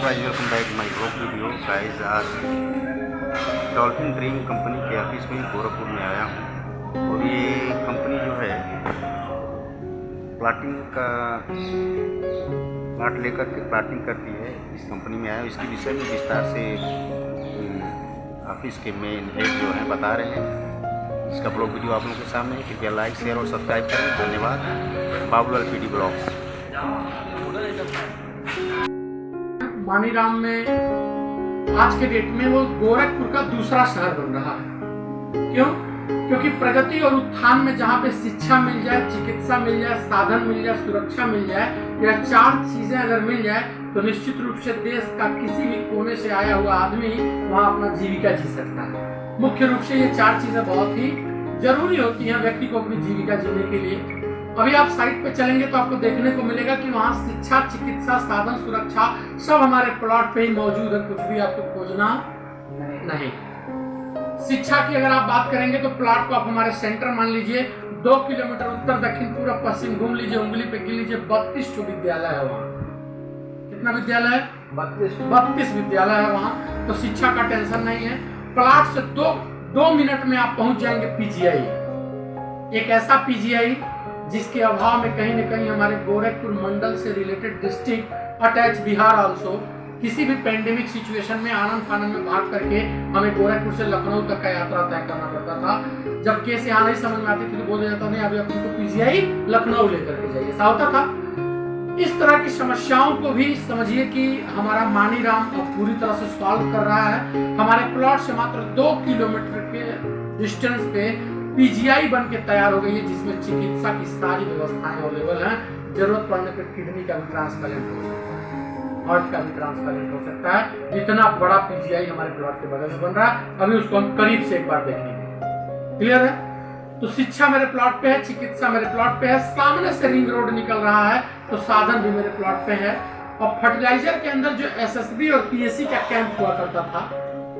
Guys, welcome back my blog video. Guys, आज dolphin dream company के office में गोरखपुर में आया हूँ और ये कंपनी जो है प्लाटिंग का प्लाट लेकर के प्लाटिंग करती है। इस कंपनी में आया हूँ, इसके विषय में विस्तार से ऑफिस के मेन हेड जो है बता रहे हैं। इसका ब्लॉग वीडियो आप लोगों के सामने है। कृपया लाइक, शेयर और सब्सक्राइब करें। धन्यवाद। Babulal PD blogs. मानीराम में आज के डेट में वो गोरखपुर का दूसरा शहर बन रहा है। क्यों? क्योंकि प्रगति और उत्थान में जहाँ पे शिक्षा मिल जाए, चिकित्सा मिल जाए, साधन मिल जाए, सुरक्षा मिल जाए, यह चार चीजें अगर मिल जाए तो निश्चित रूप से देश का किसी भी कोने से आया हुआ आदमी वहाँ अपना जीविका जी सकता है। मुख्य रूप से ये चार चीजें बहुत ही जरूरी होती हैं व्यक्ति को अपनी जीविका जीने के लिए। अभी आप साइट पे चलेंगे तो आपको देखने को मिलेगा कि वहाँ शिक्षा, चिकित्सा, साधन, सुरक्षा सब हमारे प्लॉट पे ही मौजूद है। कुछ भी आपको खोजना नहीं। शिक्षा की अगर आप बात करेंगे तो प्लॉट को आप हमारे सेंटर मान लीजिए, 2 किलोमीटर उत्तर दक्षिण पूरा पश्चिम घूम लीजिए, उंगली पे गिन लीजिए, 32 विद्यालय है वहाँ। कितना विद्यालय है? 32 विद्यालय है वहाँ। तो शिक्षा का टेंशन नहीं है। प्लॉट से 2 मिनट में आप पहुंच जाएंगे पीजीआई। एक ऐसा पीजीआई जिसके अभाव में कहीं न कहीं हमारे गोरखपुर मंडल से related district attach Bihar also, किसी भी पेंडेमिक सिचुएशन में आनंद फानंद में भाग करके हमें गोरखपुर से लखनऊ तक का यात्रा तय करना पड़ता था। जब केस यहाँ नहीं समझ में आती थी तो बोल जाता नहीं, अभी अपन को पीजीआई लखनऊ लेकर के जाइए, ऐसा होता था। इस तरह की समस्याओं को भी समझिए कि हमारा मानीराम अब पूरी तरह से सॉल्व कर रहा है। हमारे प्लॉट से मात्र 2 किलोमीटर के डिस्टेंस पे पीजीआई बन के तैयार हो गई है, जिसमें चिकित्सा की सारी व्यवस्थाएं अवेलेबल हैं। जरूरत पड़ने पर किडनी का भी ट्रांसप्लांट हो सकता है, हार्ट का भी ट्रांसप्लांट हो सकता है। इतना बड़ा पीजीआई हमारे प्लॉट के बगल में बन रहा है। अभी उसको हम करीब से एक बार देखेंगे। क्लियर है? तो शिक्षा मेरे प्लॉट पे है, चिकित्सा मेरे प्लॉट पे है, सामने से रिंग रोड निकल रहा है तो साधन भी मेरे प्लॉट पे है। और फर्टिलाइजर के अंदर जो एसएसबी और पीएससी का कैंप हुआ करता था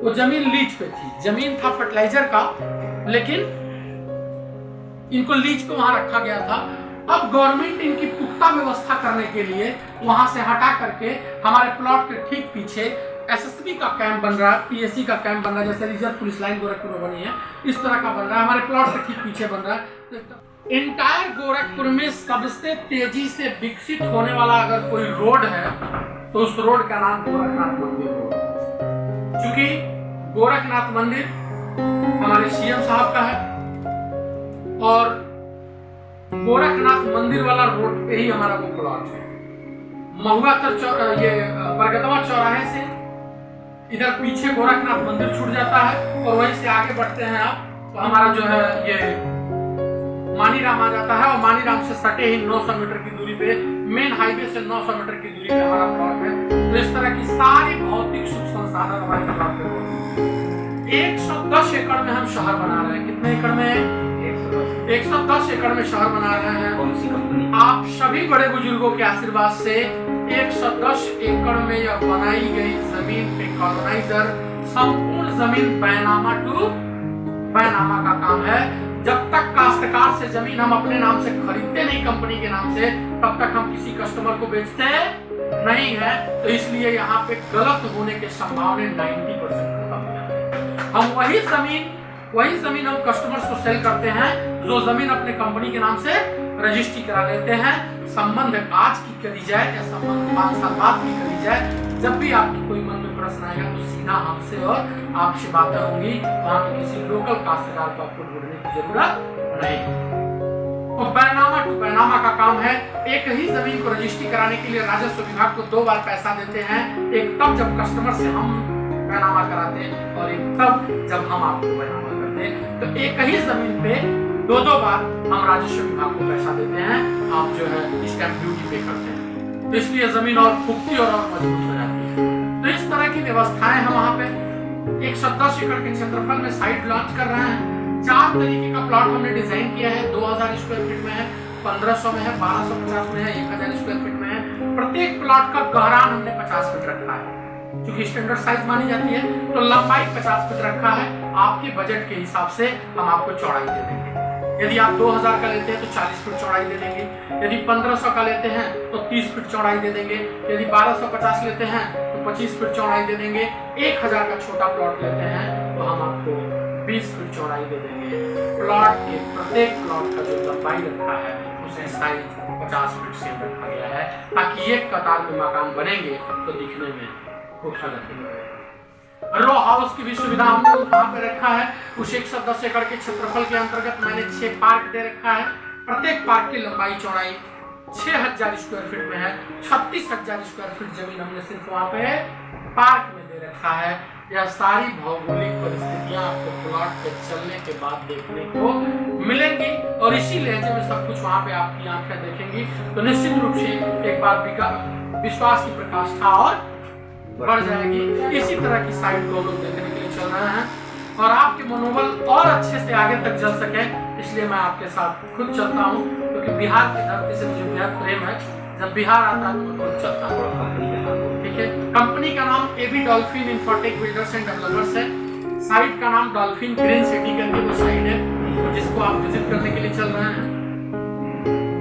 वो जमीन लीज पे थी। जमीन था फर्टिलाइजर का, लेकिन इनको लीज पे वहां रखा गया था। अब गवर्नमेंट इनकी पुख्ता व्यवस्था करने के लिए वहां से हटा करके हमारे प्लॉट के ठीक पीछे एसएसबी का कैंप बन रहा है, पीएससी का कैंप बन रहा है। जैसे रिजर्व पुलिस लाइन गोरखपुर में बनी है, इस तरह का बन रहा है। हमारे प्लॉट के ठीक पीछे बन रहा है। इंटायर गोरखपुर में सबसे तेजी से विकसित होने वाला अगर कोई रोड है तो उस रोड का नाम गोरखनाथ मंदिर रोड। चूंकि गोरखनाथ मंदिर हमारे सीएम साहब का है और गोरखनाथ मंदिर वाला रोड पे ही हमारा वो प्लॉट है। महुआ ये बरगदवा चौराहे से इधर पीछे गोरखनाथ मंदिर छूट जाता है और वहीं से आगे बढ़ते हैं आप तो हमारा जो है ये मानीराम आ जाता है। और मानीराम से सटे ही 900 मीटर की दूरी पे, मेन हाईवे से 900 मीटर की दूरी पे हमारा प्लॉट है। तो इस तरह की सारी भौतिक सुख संसाधन हमारे प्लॉट पे। 110 एकड़ में हम शहर बना रहे हैं। कितने एकड़ में? 110 एकड़ में शहर बना रहे हैं। कौन सी कंपनी? आप सभी बड़े बुजुर्गों के आशीर्वाद से 110 एकड़ में यह बनाई गई जमीन पे कॉलोनाइजर संपूर्ण जमीन बैनामा टू बैनामा का काम है। जब तक काश्तकार से जमीन हम अपने नाम से खरीदते नहीं कंपनी के नाम से, तब तक हम किसी कस्टमर को बेचते नहीं है। तो इसलिए यहाँ पे गलत होने के संभावना 90% खत्म हो जाती है। हम वही जमीन हम कस्टमर्स को सेल करते हैं जो जमीन अपने कंपनी के नाम से रजिस्ट्री करा लेते हैं। संबंध आज की करी जाए या संबंध 5 साल बाद की करी जाए, जब भी आपकी कोई मन में प्रश्न आएगा तो सीधा हमसे और आपसे बातें होंगी। वहां के किसी लोकल काश्तकार को आपको ढूंढने की जरूरत नहीं। तो बैनामा टू बैनामा का काम है। एक ही जमीन को रजिस्ट्री कराने के लिए राजस्व विभाग को 2 बार पैसा देते हैं। एक तब जब कस्टमर से हम बैनामा कराते हैं और एक तब जब हम आपको बैनामा करते हैं। तो एक ही जमीन पे 2 बार हम राजस्व विभाग को पैसा देते हैं। आप जो है स्टैंप ड्यूटी पे करते हैं, तो इसलिए जमीन और पुख्ती और मजबूत हो जाती है। तो इस तरह की व्यवस्थाएं हम वहाँ पे 110 एकड़ के क्षेत्रफल में साइट लॉन्च कर रहे हैं। 4 तरीके का प्लॉट हमने डिजाइन किया है। 2000 स्क्वायर फीट में है, 1500 में है, 1250 में है, 1000 स्क्वायर फीट में है। प्रत्येक प्लॉट का गहरान हमने 50 फीट रखा है, क्योंकि स्टैंडर्ड साइज मानी जाती है। तो लंबाई 50 फीट रखा है। आपके बजट के हिसाब से हम आपको चौड़ाई दे देंगे। यदि आप 2000 का लेते हैं तो 40 फीट चौड़ाई दे देंगे। यदि 1500 का लेते हैं तो 30 फीट चौड़ाई दे देंगे। यदि 1250 लेते हैं तो 25 फीट चौड़ाई दे देंगे। 1000 का छोटा प्लॉट लेते हैं तो हम आपको 20 फीट चौड़ाई दे देंगे। प्लॉट के प्रत्येक प्लॉट का जो लंबाई रखा है उसे साइज 50 फीट से रखा गया है, ताकि एक कतार में मकान बनेंगे तो दिखने में खूबसूरत लगेगा। रो हाउस की भी सुविधा हमने वहाँ पे रखा है। उस 110 एकड़ के क्षेत्रफल के अंतर्गत मैंने 6 पार्क दे रखा है। प्रत्येक पार्क की लंबाई चौड़ाई 6000 स्क्वायर फीट में है। 36,000 स्क्वायर फीट जमीन हमने सिर्फ वहाँ पे पार्क में दे रखा है। यह सारी भौगोलिक परिस्थितियां आपको प्लॉट पे चलने के बाद देखने को मिलेंगी और इसी लहजे में सब कुछ वहाँ पे आपकी आंखें देखेंगी तो निश्चित रूप से एक बार विश्वास की प्रकाष्ठा और बढ़ जाएगी। इसी तरह की साइट को लोग देखने के लिए चल रहे हैं और आपके मनोबल और अच्छे से आगे तक चल सके, इसलिए मैं आपके साथ खुद चलता हूँ, क्योंकि बिहार की धरती से मुझे बेहद प्रेम है। जब बिहार आता है तो मैं खुद चलता हूँ। ठीक है, कंपनी का नाम AB dolphin infotech builders and developers है। साइट का नाम डॉल्फिन ग्रीन सिटी करके वो साइट है जिसको आप विजिट करने के लिए चल रहे हैं।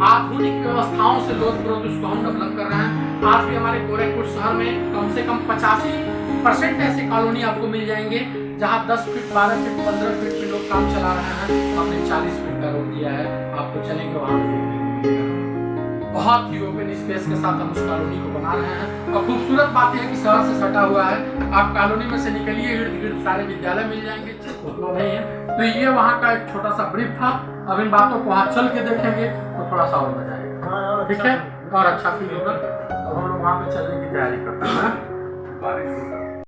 आधुनिक व्यवस्थाओं से लोथ-प्रोथ उसको हम डेवलप कर रहे हैं। आज भी हमारे गोरखपुर शहर में कम से कम 85% ऐसे कॉलोनी आपको मिल जाएंगे जहां 10 फीट 12 फीट 15 फीट में लोग काम चला रहे हैं। हमने 40 फीट का रोड दिया है, आपको चलेंगे वहां बहुत ही ओपन स्पेस के साथ हम उस कॉलोनी को बना रहे हैं। और खूबसूरत बात यह है कि शहर से सटा हुआ है। आप कॉलोनी में से निकलिए, इर्द गिर्द सारे विद्यालय मिल जाएंगे, उतना नहीं है। तो ये वहाँ का एक छोटा सा ब्रीफ था। अब इन बातों को वहाँ चल के देखेंगे तो थोड़ा सा और मजा आएगा। ठीक है, और अच्छा फील होगा। अब हम लोग वहाँ पे चलने की तैयारी करते हैं।